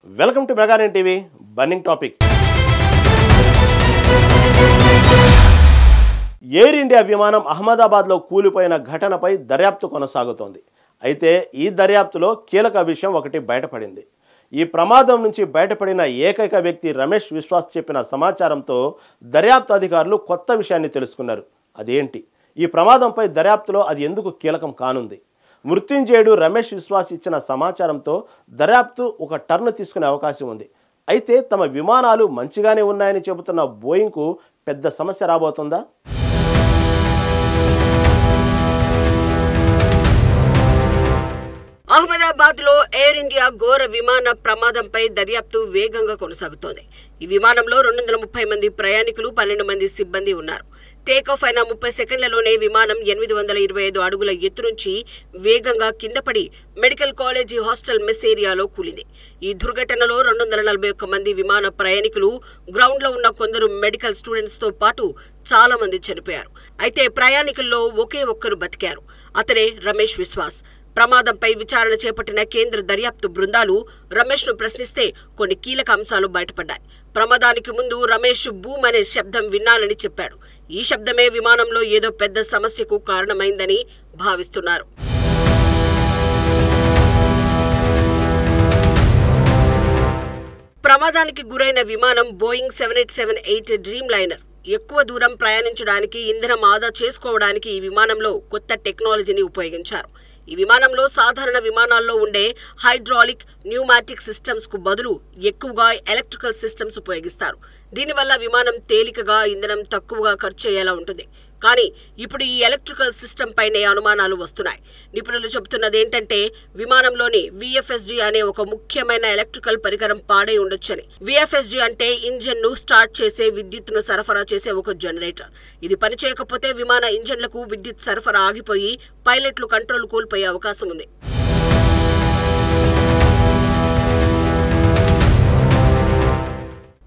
Welcome to Mega Nine TV burning topic. Air India విమానం అహ్మదాబాద్లో కూలిపోయిన ఘటనపై దర్యాప్తు కొనసాగుతోంది. అయితే ఈ దర్యాప్తులో కీలక విషయం ఒకటి బయటపడింది. ఈ ప్రమాదం నుంచి బయటపడిన ఏకైక వ్యక్తి రమేష్ విశ్వాస్ చెప్పిన సమాచారంతో దర్యాప్తు అధికారులు కొత్త విషయాన్ని తెలుసుకున్నారు. అదేంటి? ఈ ప్రమాదంపై దర్యాప్తులో అది ఎందుకు కీలకం కానుంది? మృత్యుంజయుడు రమేష్ విశ్వాస్ ఇచ్చిన సమాచారంతో దర్యాప్తు ఒక టర్న్ తీసుకునే అవకాశం ఉంది. అయితే తమ విమానాలు మంచిగానే ఉన్నాయని చెబుతున్న బోయింగ్కు పెద్ద సమస్య రాబోతుందా? అహ్మదాబాద్ లో ఎయిర్ ఇండియా ఘోర విమాన ప్రమాదంపై దర్యాప్తు వేగంగా కొనసాగుతోంది. ఈ విమానంలో 230 మంది ప్రయాణికులు, 12 మంది సిబ్బంది ఉన్నారు. టేకాఫ్ అయిన 30 సెకండ్లలోనే విమానం 825 అడుగుల ఎత్తు నుంచి వేగంగా కిందపడి మెడికల్ కాలేజీ హాస్టల్ మెస్ ఏరియాలో కూలింది. ఈ దుర్ఘటనలో 241 మంది విమాన ప్రయాణికులు, గ్రౌండ్ లో ఉన్న కొందరు మెడికల్ స్టూడెంట్స్ తో పాటు చాలా మంది చనిపోయారు. అయితే ప్రయాణికుల్లో ఒకే ఒక్కరు బతికారు. అతనే రమేష్ విశ్వాస్. ప్రమాదంపై విచారణ చేపట్టిన కేంద్ర దర్యాప్తు బృందాలు రమేష్ ను ప్రశ్నిస్తే కొన్ని కీలక అంశాలు బయటపడ్డాయి. ప్రమాదానికి ముందు రమేష్ బూమ్ అనే శబ్దం విన్నానని చెప్పాడు. ఈ శబ్దమే విమానంలో ఏదో పెద్ద సమస్యకు కారణమైందని భావిస్తున్నారు. ప్రమాదానికి గురైన విమానం బోయింగ్ 787-8 డ్రీమ్ లైనర్. ఎక్కువ దూరం ప్రయాణించడానికి, ఇంధనం ఆదా చేసుకోవడానికి ఈ విమానంలో కొత్త టెక్నాలజీని ఉపయోగించారు. ఈ విమానంలో సాధారణ విమానాల్లో ఉండే హైడ్రాలిక్, న్యూమాటిక్ సిస్టమ్స్ కు బదులు ఎక్కువగా ఎలక్ట్రికల్ సిస్టమ్స్ ఉపయోగిస్తారు. దీనివల్ల విమానం తేలికగా, ఇంధనం తక్కువగా ఖర్చు అయ్యేలా ఉంటుంది. కానీ ఇప్పుడు ఈ ఎలక్ట్రికల్ సిస్టమ్ పైనే అనుమానాలు వస్తున్నాయి. నిపుణులు చెబుతున్నది ఏంటంటే విమానంలోని VFSG అనే ఒక ముఖ్యమైన ఎలక్ట్రికల్ పరికరం పాడై ఉండొచ్చని. VFSG అంటే ఇంజన్ ను స్టార్ట్ చేసే విద్యుత్తును సరఫరా చేసే ఒక జనరేటర్. ఇది పనిచేయకపోతే విమాన ఇంజన్లకు విద్యుత్ సరఫరా ఆగిపోయి పైలట్లు కంట్రోల్ కోల్పోయే అవకాశం ఉంది.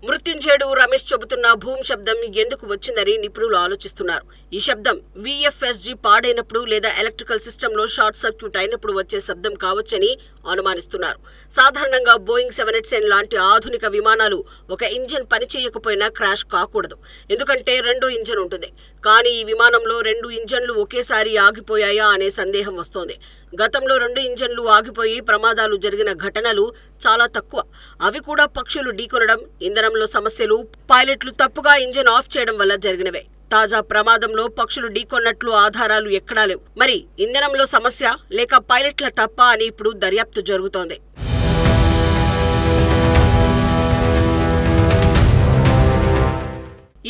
మృత్యుంజయుడు రమేష్ చెబుతున్న భూమ్ శబ్దం ఎందుకు వచ్చిందని నిపుణులు ఆలోచిస్తున్నారు. ఈ శబ్దం VFSG పాడైనప్పుడు లేదా ఎలక్ట్రికల్ సిస్టమ్ లో షార్ట్ సర్క్యూట్ అయినప్పుడు వచ్చే శబ్దం కావచ్చని అనుమానిస్తున్నారు. సాధారణంగా బోయింగ్ 787 లాంటి ఆధునిక విమానాలు ఒక ఇంజన్ పనిచేయకపోయినా క్రాష్ కాకూడదు, ఎందుకంటే రెండో ఇంజన్ ఉంటుంది. కానీ ఈ విమానంలో 2 ఇంజన్లు ఒకేసారి ఆగిపోయాయా అనే సందేహం వస్తోంది. గతంలో 2 ఇంజన్లు ఆగిపోయి ప్రమాదాలు జరిగిన ఘటనలు చాలా తక్కువ. అవి కూడా పక్షులు ఢీకొనడం, ఇంధనంలో సమస్యలు, పైలట్లు తప్పుగా ఇంజన్ ఆఫ్ చేయడం వల్ల జరిగినవే. తాజా ప్రమాదంలో పక్షులు ఢీకొన్నట్లు ఆధారాలు ఎక్కడా లేవు. మరి ఇంధనంలో సమస్య లేక పైలట్ల తప్ప అని ఇప్పుడు దర్యాప్తు జరుగుతోంది.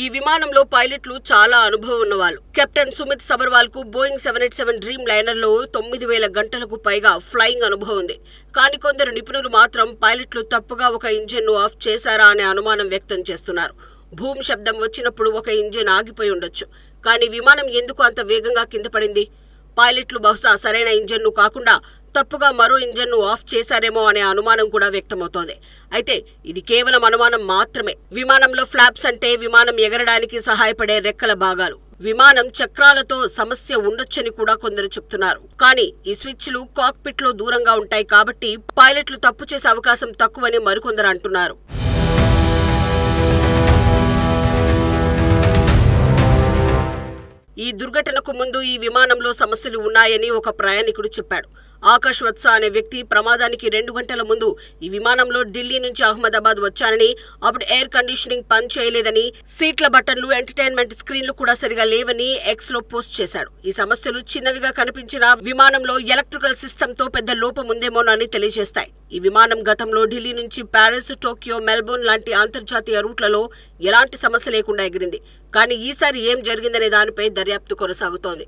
ఈ విమానంలో పైలట్లు చాలా అనుభవం ఉన్నవాళ్ళు. కెప్టెన్ సుమిత్ సబర్వాల్ కు బోయింగ్ 787 డ్రీమ్ లైనర్ లో 9000 గంటలకు పైగా ఫ్లయింగ్ అనుభవం ఉంది. కానీ కొందరు నిపుణులు మాత్రం పైలట్లు తప్పుగా ఒక ఇంజన్ ను ఆఫ్ చేశారా అనే అనుమానం వ్యక్తం చేస్తున్నారు. భూమి శబ్దం వచ్చినప్పుడు ఒక ఇంజన్ ఆగిపోయి ఉండొచ్చు. కానీ విమానం ఎందుకు అంత వేగంగా కింద పడింది? పైలట్లు బహుశా సరైన ఇంజన్ ను కాకుండా తప్పుగా మరో ఇంజన్ ను ఆఫ్ చేశారేమో అనే అనుమానం కూడా వ్యక్తమవుతోంది. అయితే ఇది కేవలం అనుమానం మాత్రమే. విమానంలో ఫ్లాప్స్ అంటే విమానం ఎగరడానికి సహాయపడే రెక్కల భాగాలు. విమానం చక్రాలతో సమస్య ఉండొచ్చని కూడా కొందరు చెప్తున్నారు. కానీ ఈ స్విచ్లు కాక్పిట్ లో దూరంగా ఉంటాయి కాబట్టి పైలట్లు తప్పు చేసే అవకాశం తక్కువని మరికొందరు అంటున్నారు. ఈ దుర్ఘటనకు ముందు ఈ విమానంలో సమస్యలు ఉన్నాయని ఒక ప్రయాణికుడు చెప్పాడు. ఆకాష్ వత్స అనే వ్యక్తి ప్రమాదానికి 2 గంటల ముందు ఈ విమానంలో ఢిల్లీ నుంచి అహ్మదాబాద్ వచ్చానని, అప్పుడు ఎయిర్ కండిషనింగ్ పని చేయలేదని, సీట్ల బటన్లు, ఎంటర్టైన్మెంట్ స్క్రీన్లు కూడా సరిగా లేవని ఎక్స్ లో పోస్ట్ చేశాడు. ఈ సమస్యలు చిన్నవిగా కనిపించిన విమానంలో ఎలక్ట్రికల్ సిస్టమ్ తో పెద్ద లోపం ఉందేమోనని తెలియజేస్తాయి. ఈ విమానం గతంలో ఢిల్లీ నుంచి ప్యారిస్, టోక్యో, మెల్బోర్న్ లాంటి అంతర్జాతీయ రూట్లలో ఎలాంటి సమస్య లేకుండా ఎగిరింది. కానీ ఈసారి ఏం జరిగిందనే దానిపై దర్యాప్తు కొనసాగుతోంది.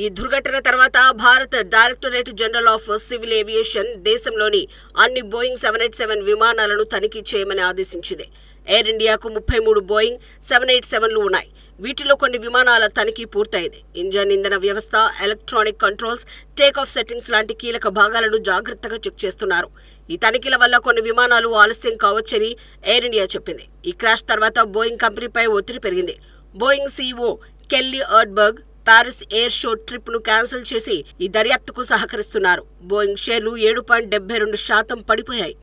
ఈ దుర్ఘటన తర్వాత భారత directorate general of civil aviation దేశంలోని అన్ని బోయింగ్ 787 విమానాలను తనిఖీ చేయమని ఆదేశించింది. ఎయిర్ ఇండియాకు 33 బోయింగ్ 787లు ఉన్నాయి. వీటిలో కొన్ని విమానాల తనిఖీ పూర్తయింది. ఇంజన్, ఇంధన వ్యవస్థ, ఎలక్ట్రానిక్ కంట్రోల్స్, టేకాఫ్ సెట్టింగ్స్ లాంటి కీలక భాగాలను జాగ్రత్తగా చెక్ చేస్తున్నారు. ఈ తనిఖీల వల్ల కొన్ని విమానాలు ఆలస్యం కావచ్చని ఎయిర్ ఇండియా చెప్పింది. ఈ క్రాష్ తర్వాత బోయింగ్ కంపెనీపై ఒత్తిడి పెరిగింది. Boeing CEO Kelly Ortberg Paris air show trip ను క్యాన్సిల్ చేసి ఈ దర్యాప్తుకు సహకరిస్తున్నారు. బోయింగ్ షేర్లు 7.72% పడిపోయాయి.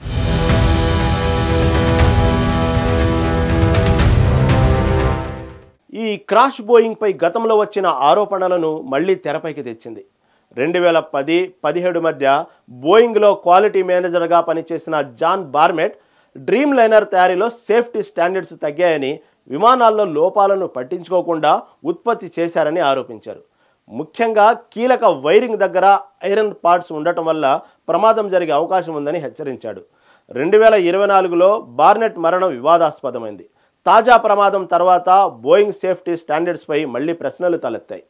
ఈ క్రాష్ బోయింగ్ పై గతంలో వచ్చిన ఆరోపణలను మళ్లీ తెరపైకి తెచ్చింది. 2010-17 మధ్య బోయింగ్లో క్వాలిటీ మేనేజర్గా పనిచేసిన జాన్ బార్మెట్ డ్రీమ్ లైనర్ తయారీలో సేఫ్టీ స్టాండర్డ్స్ తగ్గాయని, విమానాల్లో లోపాలను పట్టించుకోకుండా ఉత్పత్తి చేశారని ఆరోపించారు. ముఖ్యంగా కీలక వైరింగ్ దగ్గర ఐరన్ పార్ట్స్ ఉండటం వల్ల ప్రమాదం జరిగే అవకాశం ఉందని హెచ్చరించాడు. 2024లో బార్నెట్ మరణం వివాదాస్పదమైంది. తాజా ప్రమాదం తర్వాత బోయింగ్ సేఫ్టీ స్టాండర్డ్స్పై మళ్లీ ప్రశ్నలు తలెత్తాయి.